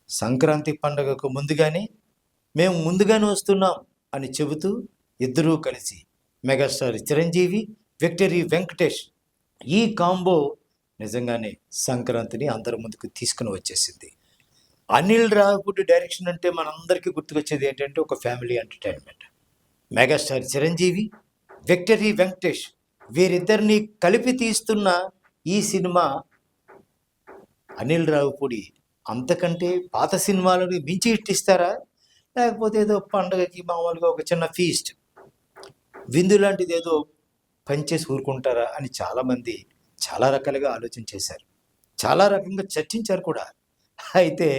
సంక్రాంతి పండుగకు ముందుగానే మేము ముందుగానే వస్తున్నాం అని చెబుతూ ఇద్దరూ కలిసి మెగాస్టార్ చిరంజీవి, విక్టరీ వెంకటేష్ ఈ కాంబో నిజంగానే సంక్రాంతిని అందరి ముందుకు తీసుకుని వచ్చేసింది. అనిల్ రావిపూడి డైరెక్షన్ అంటే మనందరికీ గుర్తుకొచ్చేది ఏంటంటే ఒక family entertainment. Megastar Chiranjeevi, victory Venkatesh వీరిద్దరిని కలిపి తీస్తున్న ఈ సినిమా అనిల్ రావిపూడి అంతకంటే పాత సినిమాలను మించి ఇట్టిస్తారా, లేకపోతే ఏదో పండగకి మామూలుగా ఒక చిన్న ఫీస్ట్ విందు లాంటిది ఏదో పనిచేసి ఊరుకుంటారా అని చాలామంది చాలా రకాలుగా ఆలోచన చేశారు, చాలా రకంగా చర్చించారు కూడా. అయితే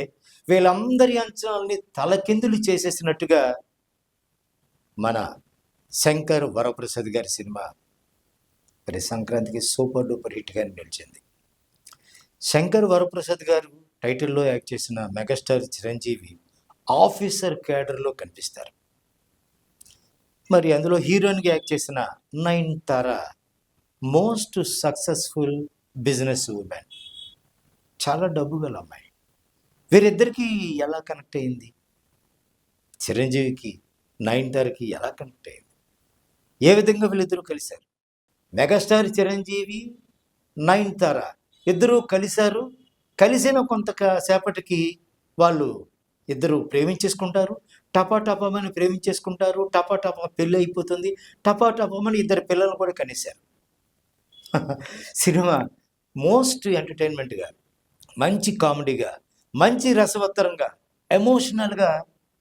వీళ్ళందరి అంచనాలని తలకిందులు చేసేసినట్టుగా మన శంకర్ వరప్రసాద్ గారి సినిమా మరి సంక్రాంతికి సూపర్ డూపర్ హిట్గా నిలిచింది. శంకర్ వరప్రసాద్ గారు టైటిల్లో యాక్ట్ చేసిన మెగాస్టార్ చిరంజీవి ఆఫీసర్ క్యాడర్లో కనిపిస్తారు. మరి అందులో హీరోయిన్గా యాక్ట్ చేసిన Nayanthara most successful business women, చాలా డబ్బు గల అమ్మాయి. వీరిద్దరికీ ఎలా కనెక్ట్ అయింది? చిరంజీవికి నయనతారకి ఎలా కనెక్ట్ అయింది? ఏ విధంగా వీళ్ళిద్దరూ కలిశారు? మెగాస్టార్ చిరంజీవి, నయనతార ఇద్దరూ కలిశారు. కలిసిన కొంతసేపటికి వాళ్ళు ఇద్దరు ప్రేమించేసుకుంటారు. టపాటపమని ప్రేమించేసుకుంటారు. టపాటప పెళ్ళి అయిపోతుంది. టపాటపమని ఇద్దరు పిల్లలు కూడా కనేశారు. సినిమా మోస్ట్ ఎంటర్టైన్మెంట్గా, మంచి కామెడీగా, మంచి రసవత్తరంగా, ఎమోషనల్గా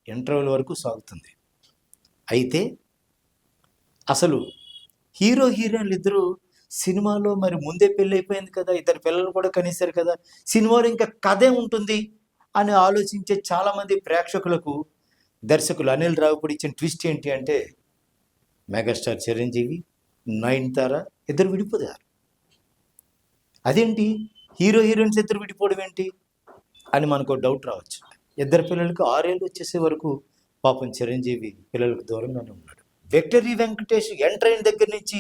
ఇంటర్వెల్ వరకు సాగుతుంది. అయితే అసలు హీరో హీరోయిన్లు ఇద్దరు సినిమాలో మరి ముందే పెళ్ళి అయిపోయింది కదా, ఇద్దరు పిల్లలు కూడా కనేశారు కదా, సినిమాలో ఇంకా కథే ఉంటుంది అని ఆలోచించే చాలామంది ప్రేక్షకులకు దర్శకులు అనిల్ రావిపూడి ఇచ్చిన ట్విస్ట్ ఏంటి అంటే మెగాస్టార్ చిరంజీవి, నయనతార ఇద్దరు విడిపోయారు. అదేంటి హీరో హీరోయిన్స్ ఇద్దరు విడిపోవడం ఏంటి అని మనకు డౌట్ రావచ్చు. ఇద్దరు పిల్లలకు 6 ఏళ్ళు వచ్చేసే వరకు పాపం చిరంజీవి పిల్లలకు దూరంగానే ఉన్నాడు. విక్టరీ వెంకటేష్ ఎంటర్ అయిన దగ్గర నుంచి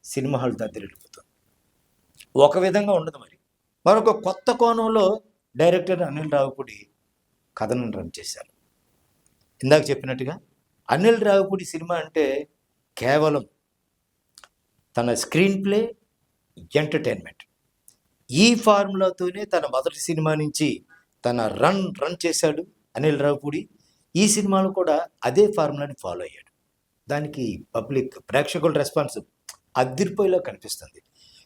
సినిమా హాల్ దద్దరిల్లిపోతుంది. ఒక విధంగా ఉండదు. మరొక కొత్త కోణంలో డైరెక్టర్ అనిల్ రావిపూడి కథను రన్ చేశారు. ఇందాక చెప్పినట్టుగా అనిల్ రావిపూడి సినిమా అంటే కేవలం తన స్క్రీన్ ప్లే, ఎంటర్టైన్మెంట్ ఈ ఫార్ములాతోనే తన మొదటి సినిమా నుంచి తన రన్ చేశాడు అనిల్ రావిపూడి. ఈ సినిమాలో కూడా అదే ఫార్ములాని ఫాలో అయ్యాడు. దానికి పబ్లిక్ ప్రేక్షకుల రెస్పాన్స్ అదిరిపోయేలా కనిపిస్తుంది.